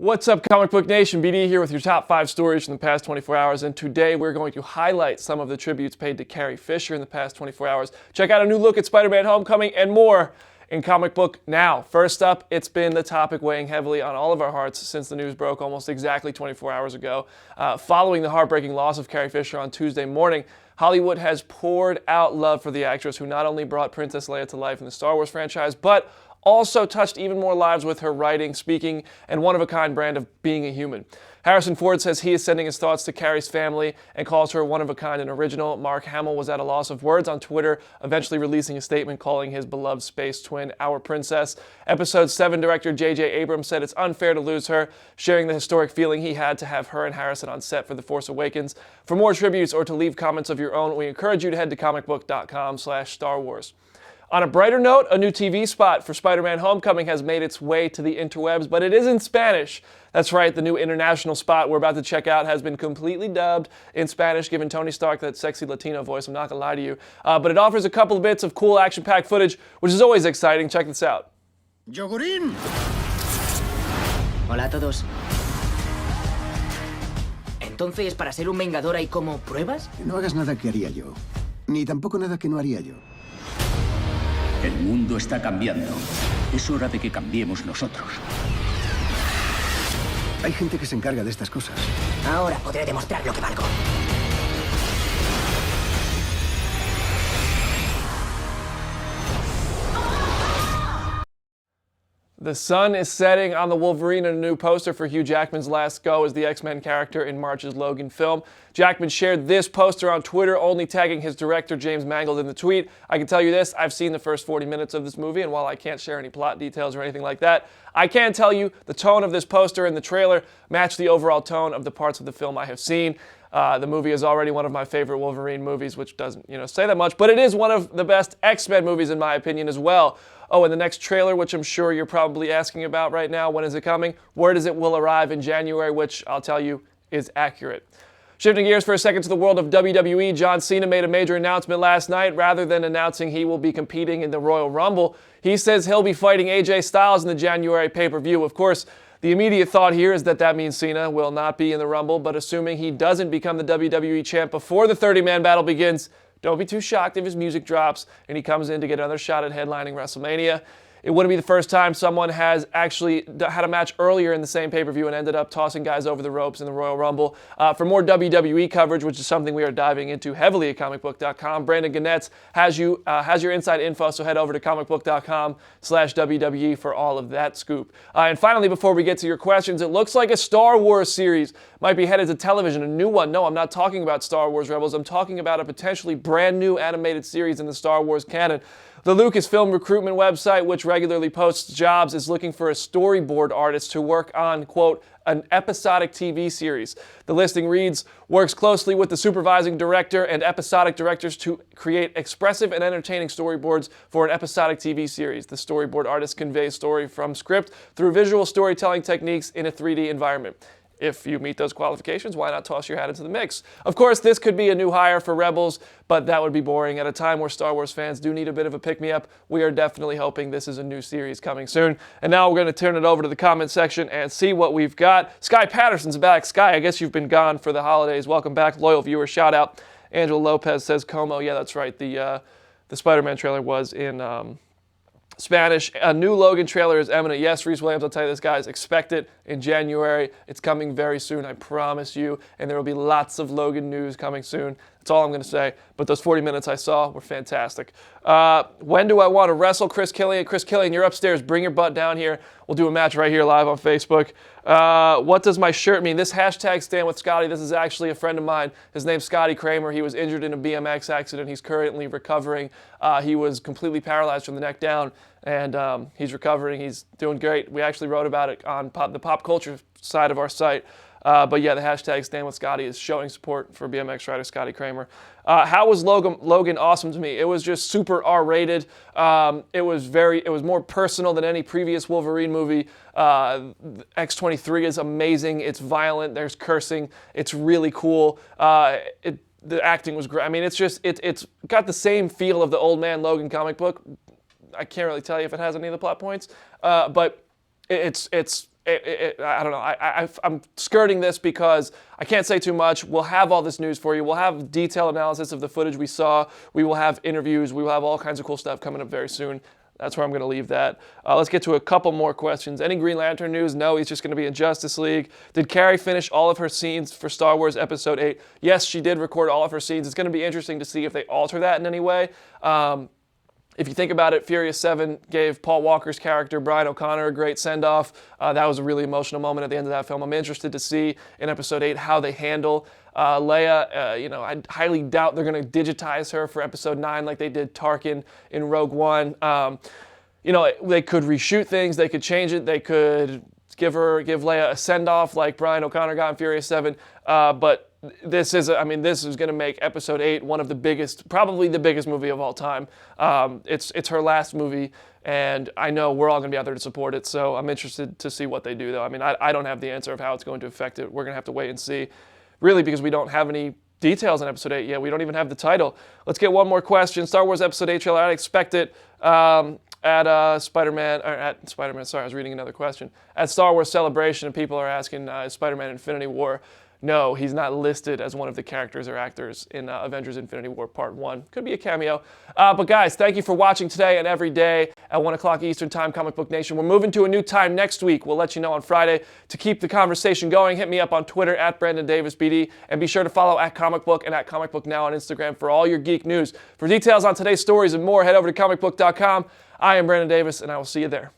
What's up, Comic Book Nation? BD here with your top 5 stories from the past 24 hours, and today we're going to highlight some of the tributes paid to Carrie Fisher in the past 24 hours. Check out a new look at Spider-Man Homecoming and more in Comic Book Now. First up, it's been the topic weighing heavily on all of our hearts since the news broke almost exactly 24 hours ago. Following the heartbreaking loss of Carrie Fisher on Tuesday morning, Hollywood has poured out love for the actress who not only brought Princess Leia to life in the Star Wars franchise, but also touched even more lives with her writing, speaking, and one-of-a-kind brand of being a human. Harrison Ford says he is sending his thoughts to Carrie's family and calls her one-of-a-kind and original. Mark Hamill was at a loss of words on Twitter, eventually releasing a statement calling his beloved space twin our princess. Episode 7 director J.J. Abrams said it's unfair to lose her, sharing the historic feeling he had to have her and Harrison on set for The Force Awakens. For more tributes or to leave comments of your own, we encourage you to head to comicbook.com/Star Wars. On a brighter note, a new TV spot for Spider-Man Homecoming has made its way to the interwebs, but it is in Spanish. That's right, the new international spot we're about to check out has been completely dubbed in Spanish, giving Tony Stark that sexy Latino voice, I'm not gonna lie to you. But it offers a couple of bits of cool action-packed footage, which is always exciting. Check this out. ¡Yogurín! Hola a todos. Entonces, ¿para ser un Vengador hay como pruebas? No hagas nada que haría yo, ni tampoco nada que no haría yo. El mundo está cambiando. Es hora de que cambiemos nosotros. Hay gente que se encarga de estas cosas. Ahora podré demostrar lo que valgo. The sun is setting on the Wolverine in a new poster for Hugh Jackman's last go as the X-Men character in March's Logan film. Jackman shared this poster on Twitter, only tagging his director James Mangold in the tweet. I can tell you this, I've seen the first 40 minutes of this movie, and while I can't share any plot details or anything like that, I can tell you the tone of this poster and the trailer match the overall tone of the parts of the film I have seen. The movie is already one of my favorite Wolverine movies, which doesn't, say that much, but it is one of the best X-Men movies in my opinion as well. Oh, and the next trailer, which I'm sure you're probably asking about right now, when is it coming? Word is it will arrive in January, which I'll tell you is accurate. Shifting gears for a second to the world of WWE, John Cena made a major announcement last night. Rather than announcing he will be competing in the Royal Rumble, he says he'll be fighting AJ Styles in the January pay-per-view. Of course, the immediate thought here is that means Cena will not be in the Rumble, but assuming he doesn't become the WWE champ before the 30-man battle begins, don't be too shocked if his music drops and he comes in to get another shot at headlining WrestleMania. It wouldn't be the first time someone has actually had a match earlier in the same pay-per-view and ended up tossing guys over the ropes in the Royal Rumble. For more WWE coverage, which is something we are diving into heavily at ComicBook.com, Brandon Ganetz has your inside info, so head over to ComicBook.com/WWE for all of that scoop. And finally, before we get to your questions, it looks like a Star Wars series might be headed to television, a new one. No, I'm not talking about Star Wars Rebels. I'm talking about a potentially brand new animated series in the Star Wars canon. The Lucasfilm recruitment website, which regularly posts jobs, is looking for a storyboard artist to work on, quote, an episodic TV series. The listing reads, works closely with the supervising director and episodic directors to create expressive and entertaining storyboards for an episodic TV series. The storyboard artist conveys story from script through visual storytelling techniques in a 3D environment. If you meet those qualifications, why not toss your hat into the mix? Of course, this could be a new hire for Rebels, but that would be boring. At a time where Star Wars fans do need a bit of a pick-me-up, we are definitely hoping this is a new series coming soon. And now we're going to turn it over to the comment section and see what we've got. Sky Patterson's back. Sky, I guess you've been gone for the holidays. Welcome back, loyal viewer. Shout out. Angela Lopez says Como. Yeah, that's right. The Spider-Man trailer was in Spanish. A new Logan trailer is imminent. Yes, Reese Williams, I'll tell you this, guys. Expect it in January. It's coming very soon, I promise you. And there will be lots of Logan news coming soon. That's all I'm going to say. But those 40 minutes I saw were fantastic. When do I want to wrestle Chris Killian? Chris Killian, you're upstairs. Bring your butt down here. We'll do a match right here live on Facebook. What does my shirt mean? This hashtag stand with Scotty. This is actually a friend of mine. His name's Scotty Kramer. He was injured in a BMX accident. He's currently recovering. He was completely paralyzed from the neck down, and he's recovering. He's doing great. We actually wrote about it on the pop culture side of our site. But yeah, the hashtag Stand With Scotty is showing support for BMX rider Scotty Kramer. How was Logan awesome to me? It was just super R-rated. It was more personal than any previous Wolverine movie. X-23 is amazing. It's violent. There's cursing. It's really cool. The acting was great. I mean, it's got the same feel of the Old Man Logan comic book. I can't really tell you if it has any of the plot points, but it's I don't know. I'm skirting this because I can't say too much. We'll have all this news for you. We'll have detailed analysis of the footage we saw. We will have interviews. We will have all kinds of cool stuff coming up very soon. That's where I'm going to leave that. Let's get to a couple more questions. Any Green Lantern news? No, he's just going to be in Justice League. Did Carrie finish all of her scenes for Star Wars Episode 8? Yes, she did record all of her scenes. It's going to be interesting to see if they alter that in any way. If you think about it, Furious 7 gave Paul Walker's character, Brian O'Connor, a great send-off. That was a really emotional moment at the end of that film. I'm interested to see in Episode 8 how they handle Leia. I highly doubt they're going to digitize her for Episode 9 like they did Tarkin in Rogue One. They could reshoot things. They could change it. They could give Leia a send-off like Brian O'Connor got in Furious 7. But this is going to make Episode 8 one of the biggest, probably the biggest movie of all time. It's her last movie, and I know we're all going to be out there to support it, so I'm interested to see what they do, though. I don't have the answer of how it's going to affect it. We're going to have to wait and see, really, because we don't have any details on Episode 8 yet. We don't even have the title. Let's get one more question. Star Wars Episode 8 trailer, I'd expect it at Spider-Man, sorry, I was reading another question. At Star Wars Celebration, and people are asking, is Spider-Man Infinity War? No, he's not listed as one of the characters or actors in Avengers Infinity War Part 1. Could be a cameo. But guys, thank you for watching today and every day at 1 o'clock Eastern Time, Comic Book Nation. We're moving to a new time next week. We'll let you know on Friday. To keep the conversation going, hit me up on Twitter at BrandonDavisBD, and be sure to follow at Comic Book and at Comic Book Now on Instagram for all your geek news. For details on today's stories and more, head over to ComicBook.com. I am Brandon Davis, and I will see you there.